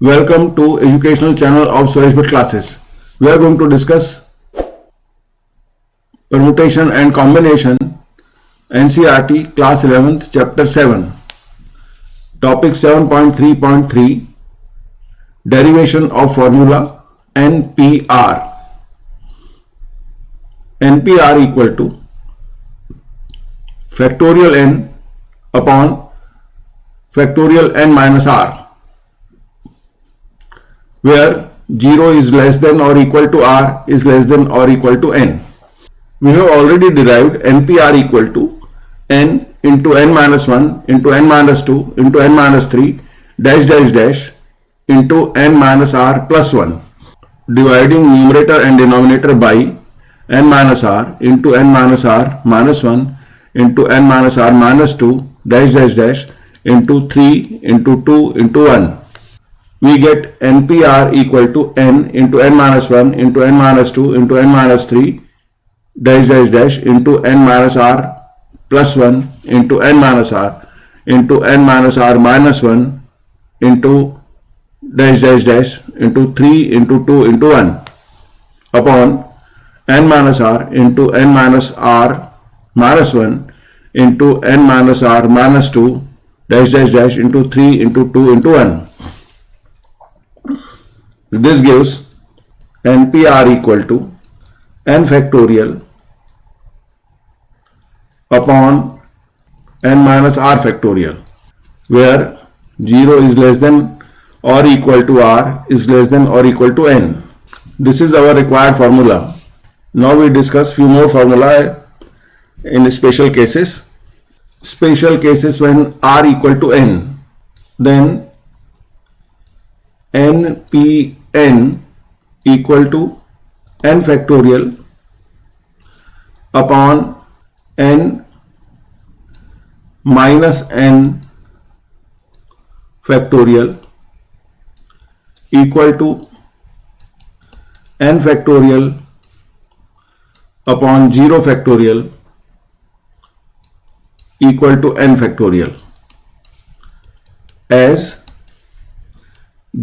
Welcome to educational channel of Suresh Bhatt classes. We are going to discuss permutation and combination NCERT class 11th chapter 7 topic 7.3.3 derivation of formula NPR. NPR equal to factorial n upon factorial n minus r, where 0 is less than or equal to r is less than or equal to n. We have already derived NPR equal to n into n minus 1 into n minus 2 into n minus 3 dash dash dash into n minus r plus 1, dividing numerator and denominator by n minus r into n minus r minus 1 into n minus r minus 2 dash dash dash into 3 into 2 into 1. We get NPR equal to n into n minus 1 into n minus 2 into n minus 3 dash dash dash into n minus r plus 1 into n minus r into n minus r minus 1 into dash dash dash into 3 into 2 into 1 upon n minus r into n minus r minus 1 into n minus r minus 2 dash dash dash into 3 into 2 into 1. This gives NPR equal to n factorial upon n minus r factorial, where 0 is less than or equal to r is less than or equal to n. This is our required formula. Now we discuss few more formula in special cases. Special cases when r equal to n, then NPN equal to n factorial upon n minus n factorial equal to n factorial upon 0 factorial equal to n factorial, as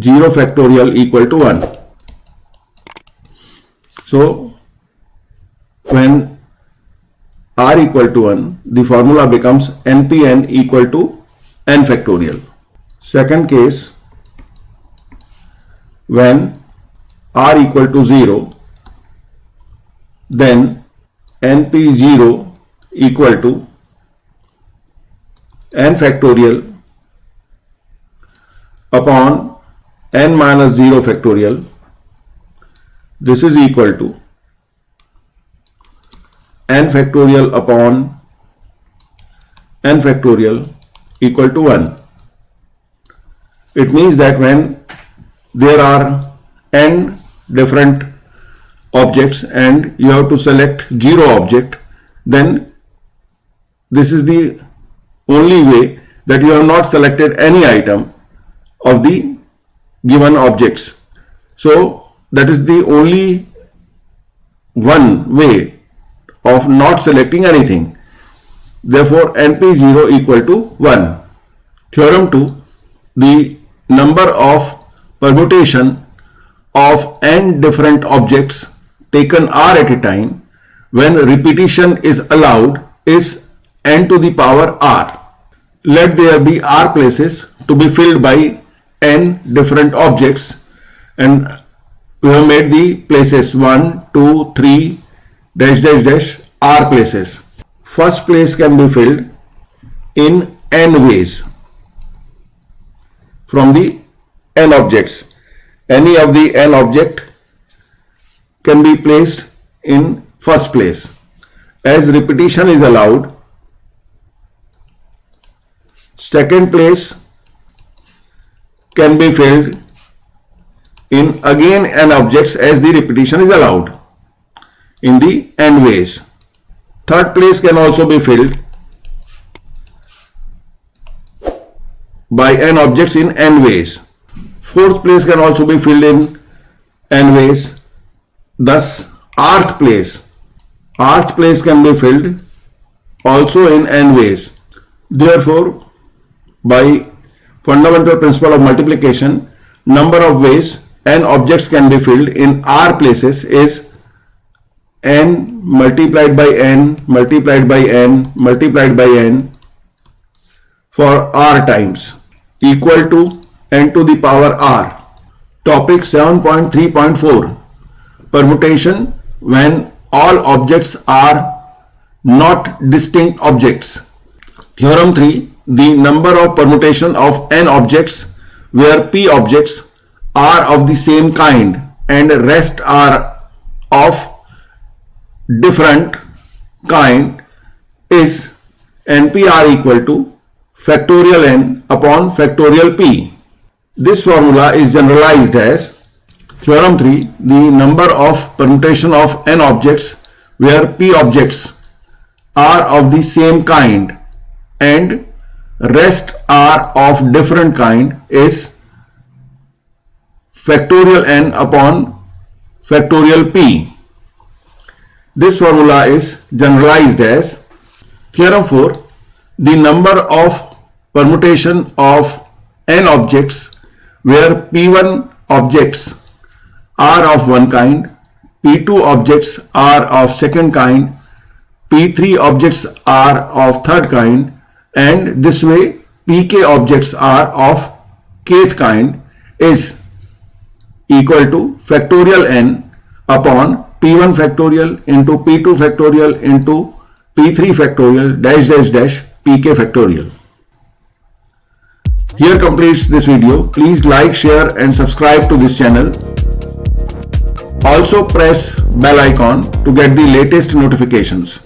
0 factorial equal to 1. So when r equal to 1, the formula becomes NPN equal to n factorial. Second case, when r equal to 0, then NP0 equal to n factorial upon n minus 0 factorial. This is equal to n factorial upon n factorial equal to 1. It means that when there are n different objects and you have to select 0 object, then this is the only way that you have not selected any item of the given objects. So that is the only one way of not selecting anything. Therefore NP0 equal to 1. Theorem 2. The number of permutation of n different objects taken r at a time when repetition is allowed is n to the power r. Let there be r places to be filled by n different objects, and we have made the places 1, 2, 3 dash dash dash r places. First place can be filled in n ways from the n objects. Any of the n object can be placed in first place. As repetition is allowed, second place can be filled in again n objects as the repetition is allowed in the n ways. Third place can also be filled by n objects in n ways. Fourth place can also be filled in n ways. Thus rth place can be filled also in n ways. Therefore, by fundamental principle of multiplication, number of ways n objects can be filled in r places is n multiplied by n multiplied by n multiplied by n for r times equal to n to the power r. Topic 7.3.4 Permutation when all objects are not distinct objects. Theorem 3. The number of permutation of n objects where p objects are of the same kind and rest are of different kind is NPR equal to factorial n upon factorial p. This formula is generalized as Theorem 3. The number of permutation of n objects where p objects are of the same kind and rest are of different kind is factorial n upon factorial p. This formula is generalized as Theorem 4. The number of permutation of n objects where p1 objects are of one kind, p2 objects are of second kind, p3 objects are of third kind, and this way pk objects are of kth kind is equal to factorial n upon p1 factorial into p2 factorial into p3 factorial dash dash dash pk factorial. Here completes this video. Please like, share and subscribe to this channel. Also press bell icon to get the latest notifications.